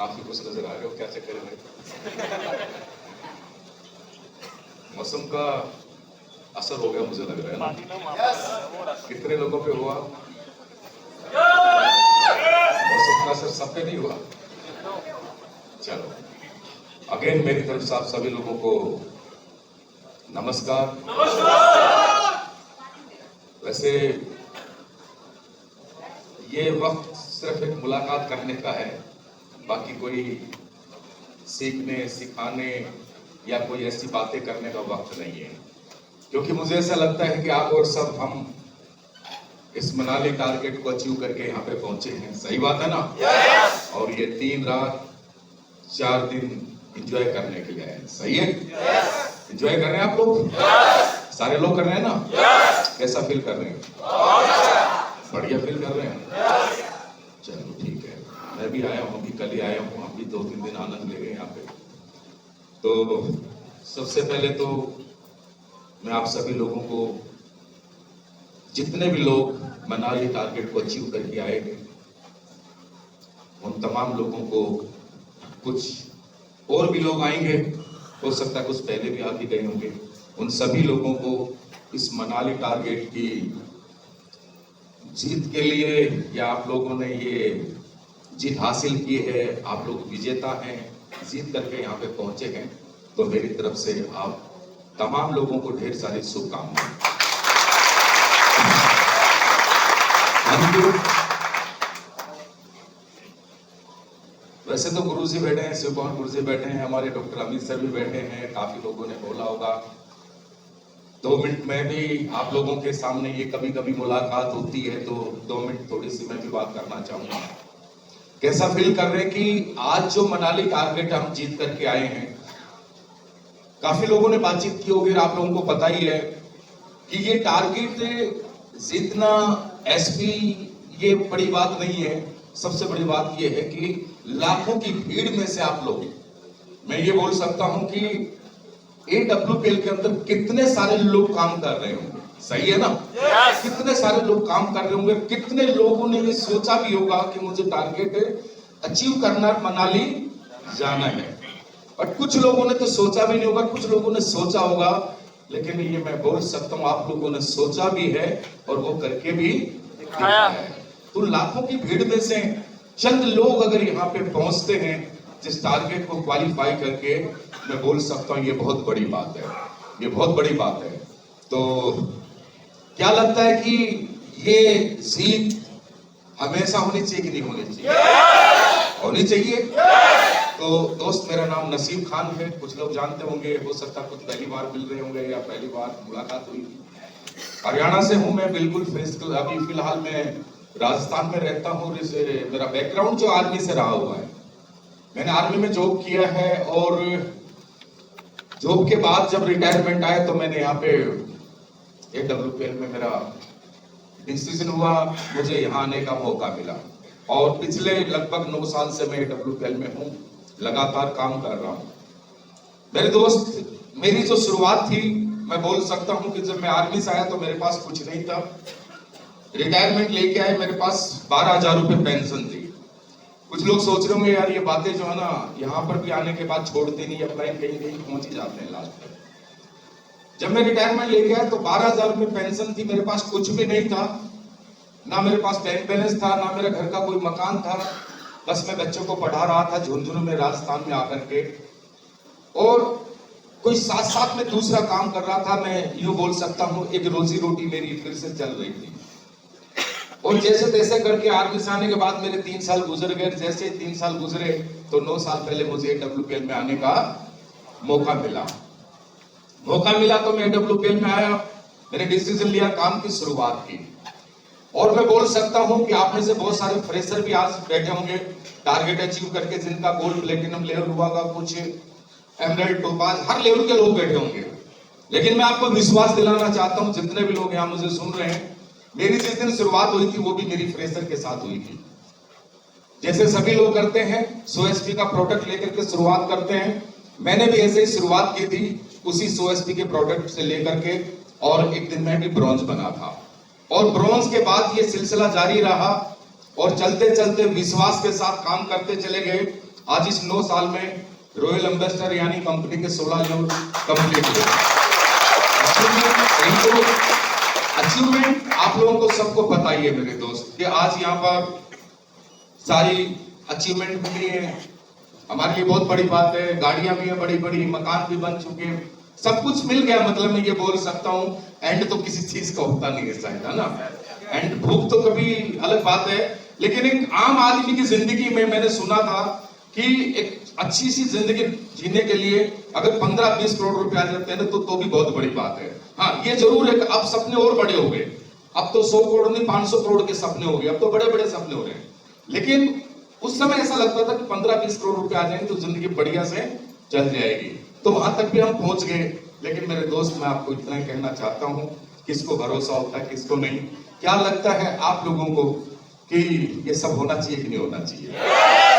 काफी खुश नजर आ रहे हो, क्या चक्कर है भाई? मौसम का असर हो गया मुझे लग रहा है ना। कितने लोगों पे हुआ? मौसम का असर सब पे नहीं हुआ। चलो, अगेन मेरी तरफ से आप सभी लोगों को नमस्कार। वैसे ये वक्त सिर्फ एक मुलाकात करने का है, बाकी कोई सीखने सिखाने या कोई ऐसी बातें करने का वक्त नहीं है, क्योंकि मुझे ऐसा लगता है कि आप और सब हम इस मनाली टारगेट को अचीव करके यहाँ पे पहुंचे हैं। सही बात है ना? और ये 3 रात 4 दिन एंजॉय करने के लिए आए। सही है? एंजॉय कर रहे हैं आप लोग? सारे लोग कर रहे हैं ना? कैसा फील कर रहे हैं? बढ़िया फील कर रहे हैं? चलो ठीक है, मैं भी आया हूँ, अभी कल ही आया हूँ, अभी 2-3 दिन आनंद ले गए यहाँ पे। तो सबसे पहले तो मैं आप सभी लोगों को, जितने भी लोग मनाली टारगेट को अचीव करके आए हैं, उन तमाम लोगों को, कुछ और भी लोग आएंगे, हो सकता है कुछ पहले भी आके गए होंगे, उन सभी लोगों को इस मनाली टारगेट की जीत के लिए, या आप लोगों ने ये जीत हासिल की है, आप लोग विजेता हैं, जीत करके यहाँ पे पहुंचे हैं, तो मेरी तरफ से आप तमाम लोगों को ढेर सारी शुभकामनाएं। वैसे तो गुरुजी बैठे हैं, शिवकुमार गुरुजी बैठे हैं, हमारे डॉक्टर अमित सर भी बैठे हैं, काफी लोगों ने बोला होगा। 2 मिनट में भी आप लोगों के सामने ये कभी कभी मुलाकात होती है, तो 2 मिनट थोड़ी सी मैं भी बात करना चाहूंगा। कैसा फील कर रहे हैं कि आज जो मनाली टारगेट हम जीत करके आए हैं, काफी लोगों ने बातचीत की होगी, आप लोगों को पता ही है कि ये टारगेट जीतना एसपी ये बड़ी बात नहीं है। सबसे बड़ी बात ये है कि लाखों की भीड़ में से आप लोग, मैं ये बोल सकता हूं कि AWPL के अंदर कितने सारे लोग काम कर रहे होंगे। सही है ना? कितने सारे लोग काम कर रहे होंगे, कितने लोगों ने ये सोचा भी होगा कि मुझे टारगेट अचीव करना, मनाली जाना है। और कुछ लोगों ने तो सोचा भी नहीं होगा, कुछ लोगों ने सोचा होगा, लेकिन ये मैं बोल सकता हूँ आप लोगों ने सोचा भी है और वो करके भी दिखाया है। तो लाखों की भीड़ में से चंद लोग अगर यहाँ पे पहुंचते हैं जिस टारगेट को क्वालिफाई करके, मैं बोल सकता हूँ ये बहुत बड़ी बात है, ये बहुत बड़ी बात है। तो क्या लगता है कि ये जीत हमेशा होनी चाहिए कि नहीं होनी चाहिए? होनी चाहिए। तो दोस्त, मेरा नाम नसीम खान है, कुछ लोग जानते होंगे, हो सकता कुछ पहली बार मिल रहे होंगे या पहली बार मुलाकात हुई। हरियाणा से हूँ मैं, बिल्कुल अभी फिलहाल मैं राजस्थान में रहता हूँ। मेरा बैकग्राउंड जो आर्मी से रहा हुआ है, मैंने आर्मी में जॉब किया है, और जॉब के बाद जब रिटायरमेंट आया तो मैंने यहाँ पे AWPL में मेरा डिसीजन हुआ, मुझे यहाँ आने का मौका मिला, और पिछले लगभग 9 साल से मैं AWPL में हूँ, लगातार काम कर रहा हूँ। मेरे दोस्त, मेरी जो शुरुआत थी, मैं बोल सकता हूँ कि जब मैं आर्मी से आया तो मेरे पास कुछ नहीं था। रिटायरमेंट लेके आए, मेरे पास 12,000 रुपए पेंशन थी। कुछ लोग सोच रहे होंगे यार ये बातें जो है ना, यहाँ पर भी आने के बाद छोड़ते नहीं, अप्लाई कहीं कहीं पहुंच ही जाते हैं लास्ट में। जब मैं रिटायरमेंट लेके आया तो 12,000 रुपए पेंशन थी, मेरे पास कुछ भी नहीं था, ना मेरे पास बैंक बैलेंस था, ना मेरे घर का कोई मकान था। बस मैं बच्चों को पढ़ा रहा था झुंझुनू में, राजस्थान में आकर के, और कोई साथ साथ में दूसरा काम कर रहा था। मैं यूं बोल सकता हूँ एक रोजी रोटी मेरी फिर से चल रही थी। और जैसे तैसे करके आर्मी से आने के बाद मेरे 3 साल गुजर गए। जैसे 3 साल गुजरे तो 9 साल पहले मुझे AWPL में आने का मौका मिला। तो मैं AWPL में आया, मैंने डिसीजन लिया, काम की शुरुआत की। और मैं बोल सकता हूं कि आप में से बहुत सारे फ्रेशर भी आज बैठे होंगे टारगेट अचीव करके, जिनका गोल्ड प्लेटिनम लेवल हुआ का, कुछ एमराल्ड टोपाज, हर लेवल के लोग बैठे होंगे। लेकिन मैं आपको विश्वास दिलाना चाहता हूं, जितने भी लोग यहाँ मुझे सुन रहे हैं, मेरी जिस दिन शुरुआत हुई थी वो भी मेरी फ्रेशर के साथ हुई थी। जैसे सभी लोग करते हैं, 100 SP का प्रोडक्ट लेकर के शुरुआत करते हैं, मैंने भी ऐसे ही शुरुआत की थी, उसी 100 SP के प्रोडक्ट से लेकर के, और एक दिन मैं भी ब्रॉन्ज बना था। और ब्रॉन्ज के बाद ये सिलसिला जारी रहा, और चलते चलते विश्वास के साथ काम करते चले गए। आज इस 9 साल में रॉयल एम्बेसडर यानी कंपनी के 16 लेवल कंप्लीट हुए। अचीवमेंट आप लोगों को सबको पता ही है मेरे दोस्त कि आज यहाँ पर सारी अचीवमेंट मिली है, हमारे लिए बहुत बड़ी बात है। गाड़ियां भी है बड़ी बड़ी, मकान भी बन चुके हैं, सब कुछ मिल गया। मतलब मैं ये बोल सकता हूँ एंड तो किसी चीज का होता नहीं है शायद, है ना। एंड भूख तो कभी अलग बात है, लेकिन एक आम आदमी की जिंदगी में मैंने सुना था कि एक अच्छी सी जिंदगी जीने के लिए अगर 15-20 करोड़ रुपए आ जाते हैं तो भी बहुत बड़ी बात है। हाँ, ये जरूर है कि अब सपने और बड़े हो गए, अब तो 100 करोड़ नहीं 500 करोड़ के सपने हो गए, अब तो बड़े बड़े सपने हो रहे हैं। लेकिन उस समय ऐसा लगता था कि 15-20 करोड़ रुपए आ जाएंगे तो जिंदगी बढ़िया से चल जाएगी। तो वहां तक भी हम पहुंच गए। लेकिन मेरे दोस्त, मैं आपको इतना ही कहना चाहता हूं, किसको भरोसा होता है किसको नहीं। क्या लगता है आप लोगों को कि ये सब होना चाहिए कि नहीं होना चाहिए?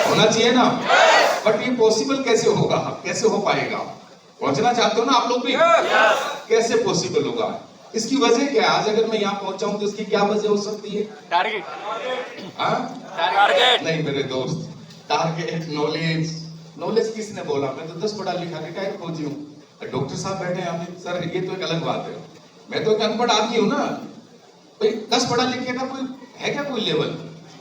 होना चाहिए ना। बट ये पॉसिबल कैसे होगा, कैसे हो पाएगा? पहुंचना चाहते हो ना आप लोग भी? कैसे पॉसिबल होगा? इसकी वजह क्या है? आज अगर मैं यहाँ पहुंचा हूं तो इसकी क्या वजह हो सकती है? टारगेट। नहीं मेरे दोस्त, टारगेट, नॉलेज किसने बोला? मैं तो 10 पढ़ा लिखा रिटायर फौजी हूँ। डॉक्टर साहब बैठे हैं सर, ये तो एक अलग बात है। मैं तो एक अनपढ़ आदमी हूँ ना भाई। 10 पढ़ा लिखे का कोई है क्या कोई लेवल?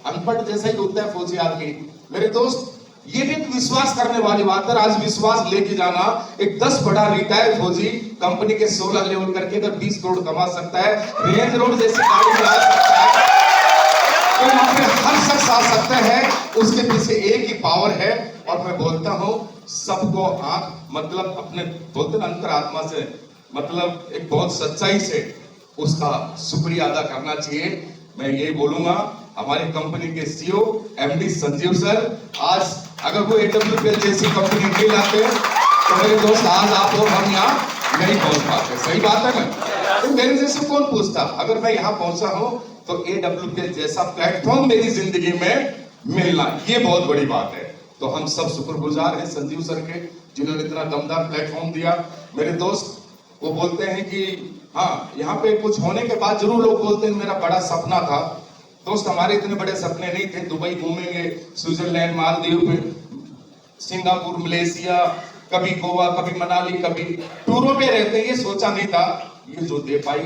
अनपढ़ जैसा ही होता है फौजी आदमी। मेरे दोस्त, ये भी एक विश्वास करने वाली बात है। आज विश्वास लेके जाना, एक 10 बड़ा रिटायर फौजी कंपनी के 16 लेवल करके अगर 20 करोड़ कमा सकता है, रेंज रोड जैसी गाड़ी चला सकता है, तो वहां पे हर शख्स आ सकता है। उसके पीछे एक ही पावर है। और मैं बोलता हूं सबको आंख, मतलब अपने बोलते ना अंतरात्मा से, मतलब एक बहुत सच्चाई से उसका शुक्रिया अदा करना चाहिए। मैं यही बोलूंगा, हमारी कंपनी के सीईओ एमडी संजीव सर, आज अगर वो AWPL जैसी कंपनी नहीं लाते तो मेरे दोस्त आज आप और हम यहाँ नहीं पहुंच पाते। सही बात है ना? तो मेरे जैसे कौन पूछता? अगर मैं यहाँ पहुंचा हूं तो AWPL जैसा प्लेटफॉर्म मेरी जिंदगी में मिलना, ये बहुत बड़ी बात है। तो हम सब शुक्रगुजार हैं संजीव सर के, जिन्होंने इतना दमदार प्लेटफॉर्म दिया। मेरे दोस्त, वो बोलते हैं कि हाँ, यहाँ पे कुछ होने के बाद जरूर लोग बोलते हैं मेरा बड़ा सपना था। दोस्त, हमारे इतने बड़े सपने नहीं थे। दुबई घूमेंगे, स्विट्जरलैंड, मालदीव, सिंगापुर, मलेशिया, कभी गोवा, कभी मनाली, कभी टूरों पे रहते, ये सोचा नहीं था। ये जो दे पाई।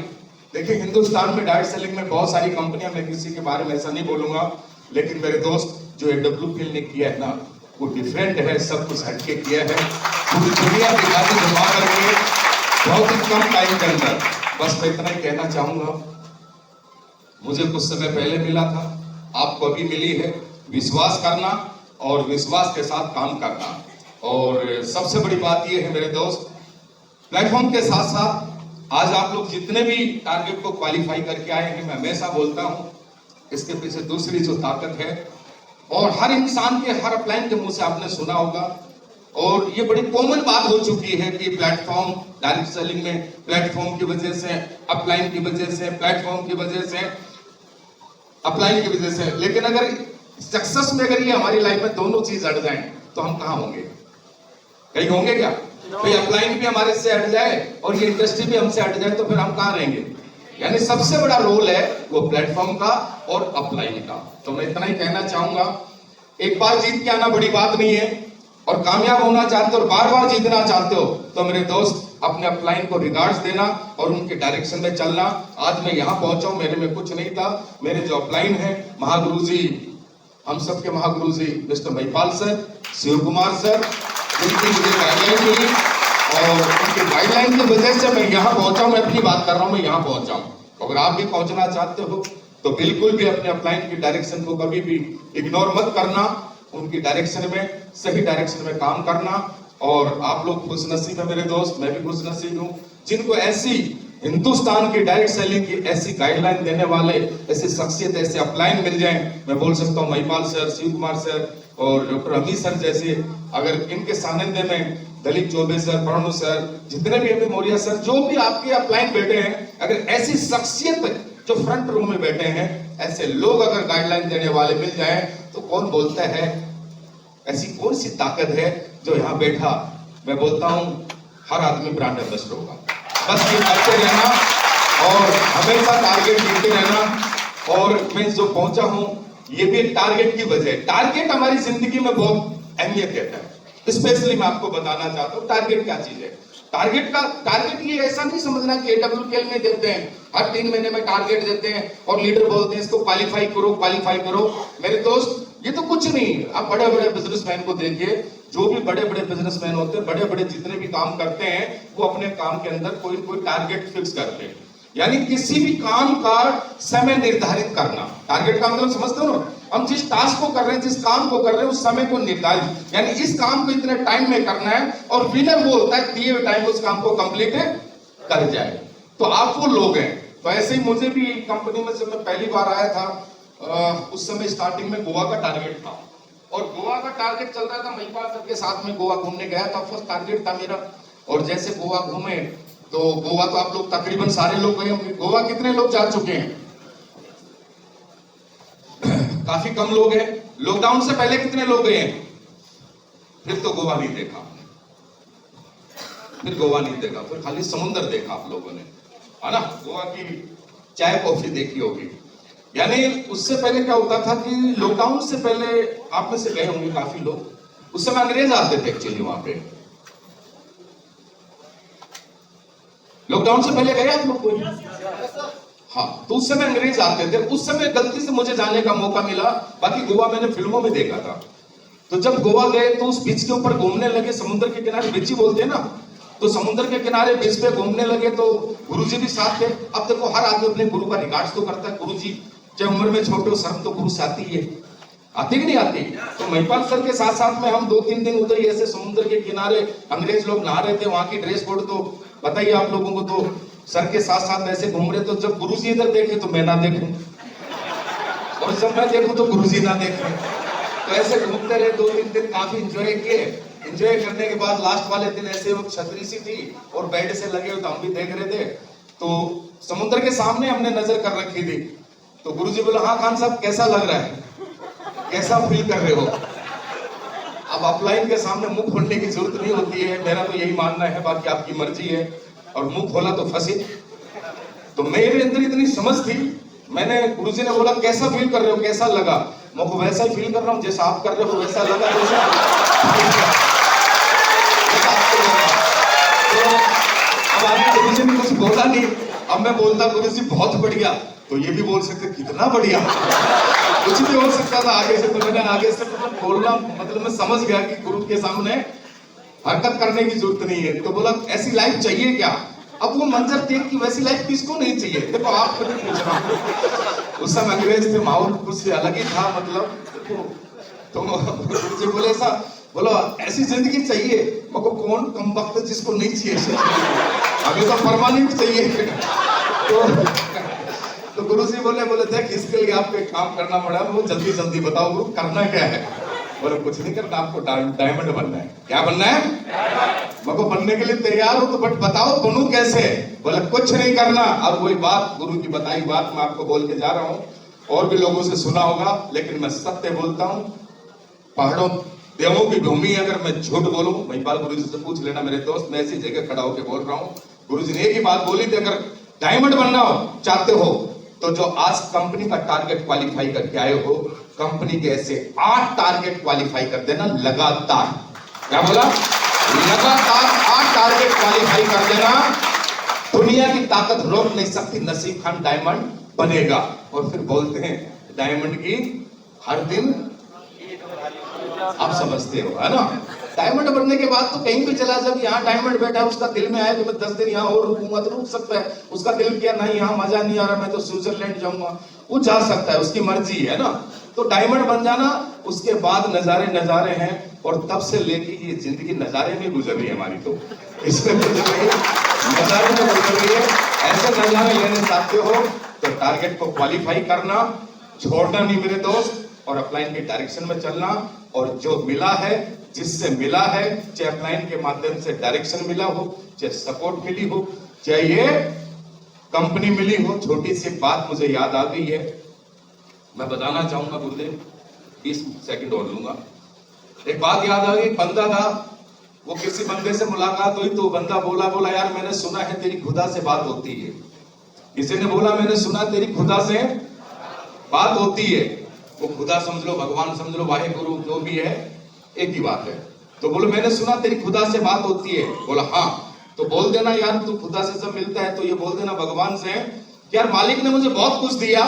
देखिए, हिंदुस्तान में डायरेक्ट सेलिंग में बहुत सारी कंपनियां, मैं किसी के बारे में ऐसा नहीं बोलूंगा, लेकिन मेरे दोस्त जो AWPL ने किया है ना, वो डिफरेंट है, सब कुछ हटके किया है। पूरी दुनिया दिखा के घुमा करके बहुत ही कम टाइम के अंदर। बस मैं इतना ही कहना चाहूंगा, मुझे कुछ समय पहले मिला था, आपको अभी मिली है। विश्वास करना और विश्वास के साथ काम करना। और सबसे बड़ी बात यह है मेरे दोस्त, प्लेटफॉर्म के साथ साथ आज आप लोग जितने भी टारगेट को क्वालिफाई करके आए हैं, मैं हमेशा बोलता हूं इसके पीछे दूसरी जो ताकत है, और हर इंसान के, हर अपलाइन के मुंह से आपने सुना होगा, और ये बड़ी कॉमन बात हो चुकी है कि प्लेटफॉर्म डायरेक्ट सेलिंग में प्लेटफॉर्म की वजह से, अपलाइन की वजह से, प्लेटफॉर्म की वजह से, अपलाइन की वजह से। लेकिन अगर सक्सेस में अगर ये हमारी लाइफ में दोनों चीज हट जाएं तो हम कहां होंगे? कहीं होंगे क्या? भाई अपलाइन भी हमारे से हट जाए और ये इंडस्ट्री भी हमसे हट जाए तो फिर हम कहां रहेंगे? यानी सबसे बड़ा रोल है वो प्लेटफॉर्म का और अपलाइन का। तो मैं इतना ही कहना चाहूंगा, एक बार जीत के आना बड़ी बात नहीं है, और कामयाब होना चाहते हो और बार बार जीतना चाहते हो तो मेरे दोस्त अपने अपलाइन को रिगार्ड्स देना और उनके डायरेक्शन में चलना। आज मैं यहाँ पहुंचा हूं, मेरे में कुछ नहीं था। मेरे जो अपलाइन है, महागुरु जी, हम सबके महागुरु जी mister Mahipal sir, Shiv Kumar sir, जिनकी मुझे गाइडलाइन मिली, और उनकी गाइडलाइन की वजह से मैं यहाँ पहुंचा हूं। मैं अपनी बात कर रहा हूं, मैं यहाँ पहुंचा हूं। अगर आप भी पहुंचना चाहते हो तो बिल्कुल भी अपने अपलाइन की डायरेक्शन को कभी भी इग्नोर मत करना, उनकी डायरेक्शन में, सही डायरेक्शन में काम करना। और आप लोग खुश नसीब है मेरे दोस्त, मैं भी खुश नसीब हूँ, जिनको ऐसी हिंदुस्तान की डायरेक्ट सेलिंग की ऐसी गाइडलाइन देने वाले, ऐसी शख्सियत, ऐसे अपलाइन मिल जाएं। मैं बोल सकता हूँ महिपाल सर, शिव कुमार सर और डॉक्टर अमीर सर जैसे, अगर इनके सानिध्य में दलीप चौबे सर, प्रणु सर, जितने भी अभी मौर्य सर, जो भी आपके अपलाइन बैठे हैं, अगर ऐसी शख्सियत जो फ्रंट रो में बैठे हैं, ऐसे लोग अगर गाइडलाइन देने वाले मिल जाएं तो कौन बोलता है, ऐसी कौन सी ताकत है जो यहाँ बैठा, मैं बोलता हूँ हर आदमी ब्रांड एम्बेसडर होगा। बस ये करते रहना और हमेशा टारगेट जीतते रहना। और मैं जो पहुंचा हूँ ये भी एक टारगेट की वजह है। टारगेट हमारी जिंदगी में बहुत अहमियत देता है। स्पेशली मैं आपको बताना चाहता हूँ टारगेट क्या चीज है। टारगेट ये ऐसा नहीं समझना कि AWKL में देते हैं, हर 3 महीने में टारगेट देते हैं और लीडर बोलते हैं इसको क्वालिफाई करो। मेरे दोस्त, ये तो कुछ नहीं। आप बड़े बड़े बिजनेसमैन को देखिए, जो भी बड़े बड़े बिजनेसमैन होते हैं, बड़े बड़े जितने भी काम करते हैं, वो अपने काम के अंदर कोई कोई टारगेट फिक्स करते हैं। यानी किसी भी काम का समय निर्धारित करना। टारगेट का मतलब समझते हो ना, हम जिस टास्क को कर रहे हैं, जिस काम को कर रहे हैं, उस समय को निर्धारित, यानी इस काम को इतने टाइम में करना है और विनर वो होता है दिए हुए टाइम उस काम को कंप्लीट कर जाए। तो आप वो लोग हैं। तो ऐसे ही मुझे भी कंपनी में जब मैं पहली बार आया था, उस समय स्टार्टिंग में गोवा का टारगेट था और गोवा का टारगेट चल रहा था। महिपाल सर के साथ में गोवा घूमने गया था, फर्स्ट टारगेट था मेरा। और जैसे गोवा घूमे तो गोवा तो आप लोग तकरीबन सारे लोग गए होंगे। गोवा कितने लोग जा चुके हैं? काफी कम लोग हैं। लॉकडाउन से पहले कितने लोग गए हैं? फिर तो गोवा नहीं देखा, फिर खाली समुद्र देखा आप लोगों ने, है ना। गोवा की चाय कॉफी देखी होगी। यानी उससे पहले क्या होता था कि लॉकडाउन से पहले आप में से गए होंगे काफी लोग, उस समय अंग्रेज आते थे एक्चुअली वहां पे। लॉकडाउन से पहले गए आप लोग कोई? हाँ, तो उस समय अंग्रेज आते थे। उस समय गलती से मुझे जाने का मौका मिला, बाकी गोवा मैंने फिल्मों में देखा था। तो जब गोवा गए तो उस बीच के ऊपर घूमने लगे, समुद्र के किनारे, बीच ही बोलते हैं ना, तो समुद्र के किनारे बीच पे घूमने लगे तो गुरुजी भी साथ थे। अब देखो हर आदमी अपने गुरु का रिगार्ड्स तो करता है। गुरुजी चाहे उम्र में छोटे हो, शर्म तो गुरु से आती है, आती कि नहीं आती? तो महिपाल सर के साथ साथ में हम 2-3 दिन उधर ही ऐसे समुद्र के किनारे, अंग्रेज लोग नहा रहे थे, वहां की ड्रेस कोड तो बताइए आप लोगों को। तो सर के साथ साथ ऐसे घूम रहे, तो जब गुरुजी इधर देखे तो मैं ना देखूं, और जब मैं देखूं तो गुरुजी ना देखें। तो ऐसे घूमते रहे 2-3 दिन, काफी इंजॉय किए। इंजॉय करने के बाद लास्ट वाले दिन ऐसे वो छतरी सी थी और बेड से लगे हुए, तो हम भी देख रहे थे। तो समुद्र के सामने हमने नजर कर रखी थी। तो गुरुजी बोला, हाँ खान साहब कैसा लग रहा है, कैसा फील कर रहे हो? अब अपलाइन के सामने मुंह खोलने की जरूरत नहीं होती है, मेरा तो यही मानना है, बाकी आपकी मर्जी है। और मुंह खोला तो फंसे। तो मेरे अंदर इतनी समझ थी, मैंने, गुरुजी ने बोला कैसा फील कर रहे हो, कैसा लगा? मैं को वैसा ही फील कर रहा हूँ जैसा आप कर रहे हो, वैसा लगा जैसा तो अब आगे गुरुजी ने कुछ बोला नहीं। अब मैं बोलता गुरुजी बहुत बढ़िया, तो ये भी बोल सकते कितना बढ़िया, कुछ भी हो सकता था आगे से। तो मैंने आगे से मतलब बोलना, मतलब मैं समझ गया कि गुरु के सामने हरकत करने की जरूरत नहीं है। तो बोला ऐसी लाइफ चाहिए क्या? अब वो मंजर देख कि वैसी लाइफ किसको नहीं चाहिए? देखो आप कभी पूछ रहा हूँ, उस समय अंग्रेज थे, माहौल कुछ अलग ही था, मतलब तो मुझे बोले ऐसा, बोलो ऐसी जिंदगी चाहिए। मगर कौन कम वक्त जिसको नहीं चाहिए, अभी तो परमानेंट चाहिए। तो गुरुजी बोले देख इसके लिए आपको एक काम करना पड़ा, वो जल्दी जल्दी बताओ गुरु करना क्या है? बोले कुछ नहीं करना, आपको डायमंड बनना है। क्या बनना है? मैं को बनने के लिए तैयार हो, तो बट बताओ बनूं कैसे? बोले कुछ नहीं करना। और वही बात, गुरु की बताई बात मैं आपको बोल के जा रहा हूँ, और भी लोगों से सुना होगा, लेकिन मैं सत्य बोलता हूँ। पहाड़ों देवों की भूमि, अगर मैं झूठ बोलूं, महिपाल गुरुजी से पूछ लेना मेरे दोस्त, मैं ऐसी जगह खड़ा होकर बोल रहा हूँ। गुरुजी ने एक ही बात बोली थी, अगर डायमंड बनना हो चाहते हो तो जो आज कंपनी का टारगेट क्वालिफाई करके आए हो, कंपनी के ऐसे 8 टारगेट क्वालिफाई कर देना लगातार। क्या बोला? लगातार 8 टारगेट क्वालिफाई कर देना। दुनिया की ताकत रोक नहीं सकती, नसीब खान डायमंड बनेगा। और फिर बोलते हैं डायमंड की हर दिन, आप समझते हो, है ना। डायमंड बनने के बाद तो कहीं भी चला जाए, यहाँ डायमंड बैठा है, उसका दिल में आया कि मैं 10 दिन यहाँ और रुकूंगा, तो रुक सकता है। उसका दिल किया नहीं यहाँ मजा नहीं आ रहा, मैं तो स्विट्जरलैंड जाऊंगा, वो जा सकता है, उसकी मर्जी है ना। तो डायमंड बन जाना, उसके बाद नजारे हैं। और तब से लेके ये जिंदगी नजारे में गुजर रही है हमारी, तो इसमें गुजर रही है, नजारे में गुजर रही है। ऐसे नजारे लेने चाहते हो तो टारगेट को क्वालिफाई करना, छोड़ना नहीं मेरे दोस्त, और अपलाइन के डायरेक्शन में चलना। और जो मिला है, जिससे मिला है, चाहे अपलाइन के माध्यम से डायरेक्शन मिला हो, चाहे सपोर्ट मिली हो, चाहे ये कंपनी मिली हो। छोटी सी बात मुझे याद आ गई है, मैं बताना चाहूंगा गुरुदेव, 20 सेकंड और लूंगा। एक बात याद आ गई, बंदा था, वो किसी बंदे से मुलाकात हुई, तो बंदा बोला यार मैंने सुना है तेरी खुदा से बात होती है। किसी ने बोला मैंने सुना तेरी खुदा से बात होती है। वो खुदा समझ लो, भगवान समझ लो, वाहे गुरु जो भी है एक ही बात है। तो बोलो मैंने सुना तेरी खुदा से बात होती है। बोला हाँ। तो बोल देना यार तू खुदा से जब मिलता है तो ये बोल देना भगवान से यार मालिक ने मुझे बहुत कुछ दिया,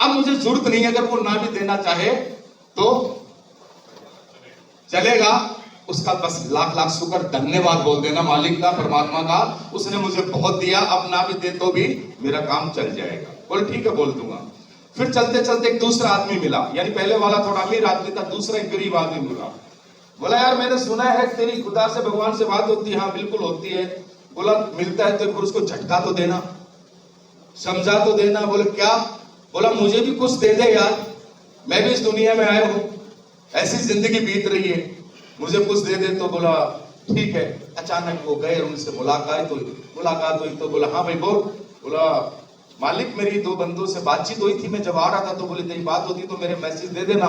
अब मुझे जरूरत नहीं है, अगर वो ना भी देना चाहे तो चलेगा। उसका बस लाख लाख शुक्र धन्यवाद बोल देना मालिक का, परमात्मा का, उसने मुझे बहुत दिया, अब ना भी दे तो भी मेरा काम चल जाएगा। बोल ठीक है बोल दूंगा। फिर चलते चलते एक दूसरा आदमी मिला, यानी पहले वाला थोड़ा अमीर आदमी था, दूसरा एक गरीब आदमी मिला। बोला यार मैंने सुना है तेरी खुदा से भगवान से बात होती है। हाँ बिल्कुल होती है। बोला मिलता है तो फिर उसको झटका तो देना, समझा तो देना। बोले क्या? बोला मुझे भी कुछ दे दे यार, मैं भी इस दुनिया में आया हूं, ऐसी जिंदगी बीत रही है, मुझे कुछ दे दे। तो बोला ठीक है। अचानक वो गए, उनसे मुलाकात हुई तो बोला हाँ भाई बोल। बोला मालिक मेरी दो बंदों से बातचीत हुई थी, मैं जब आ रहा था तो बोले तेरी बात होती तो मेरे मैसेज दे देना।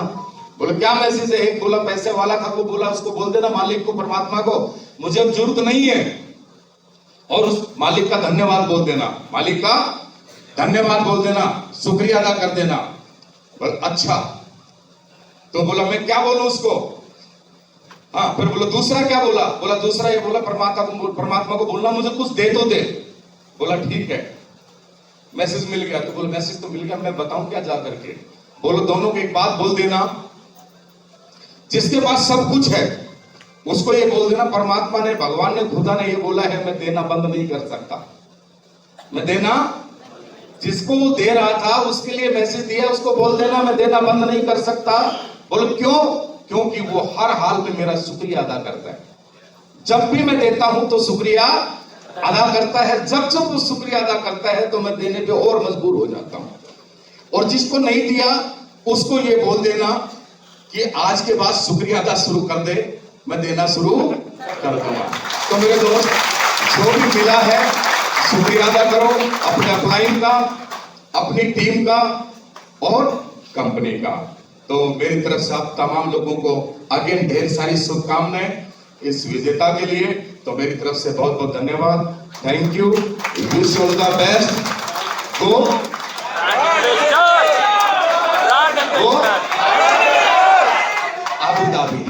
बोले क्या मैसेज है? एक बोला पैसे वाला था, वो बोला उसको बोल देना मालिक को, परमात्मा को मुझे अब जरूरत नहीं है, और उस मालिक का धन्यवाद बोल देना, मालिक का धन्यवाद बोल देना, शुक्रिया अदा कर देना। बोला अच्छा। तो बोला मैं क्या बोलूं उसको? हाँ। फिर बोला दूसरा क्या बोला? बोला दूसरा ये बोला परमात्मा को बोलना मुझे कुछ दे तो दे। बोला ठीक है। मैसेज मिल गया। तो बोला मैसेज तो मिल गया, मैं बताऊं क्या जा करके? बोलो दोनों को एक बात बोल देना, जिसके पास सब कुछ है उसको ये बोल देना परमात्मा ने, भगवान ने, खुदा ने ये बोला है मैं देना बंद नहीं कर सकता, मैं देना, जिसको वो दे रहा था उसके लिए मैसेज दिया, उसको बोल देना मैं देना बंद नहीं कर सकता। बोलो क्यों? क्योंकि वो हर हाल में मेरा शुक्रिया अदा करता है। जब भी मैं देता हूं तो शुक्रिया अदा करता है, जब जब वो शुक्रिया अदा करता है तो मैं देने पे और मजबूर हो जाता हूं। और जिसको नहीं दिया उसको ये बोल देना कि आज के बाद शुक्रिया अदा शुरू कर दे, मैं देना शुरू कर दूंगा। तो मेरे दोस्त जो भी मिला है शुक्रिया अदा करो, अपने अपलाइन का, अपनी टीम का और कंपनी का। तो मेरी तरफ से आप तमाम लोगों को अगेन ढेर सारी शुभकामनाएं इस विजेता के लिए। तो मेरी तरफ से बहुत बहुत धन्यवाद, thank you, wish you all the best. तो अबू धाबी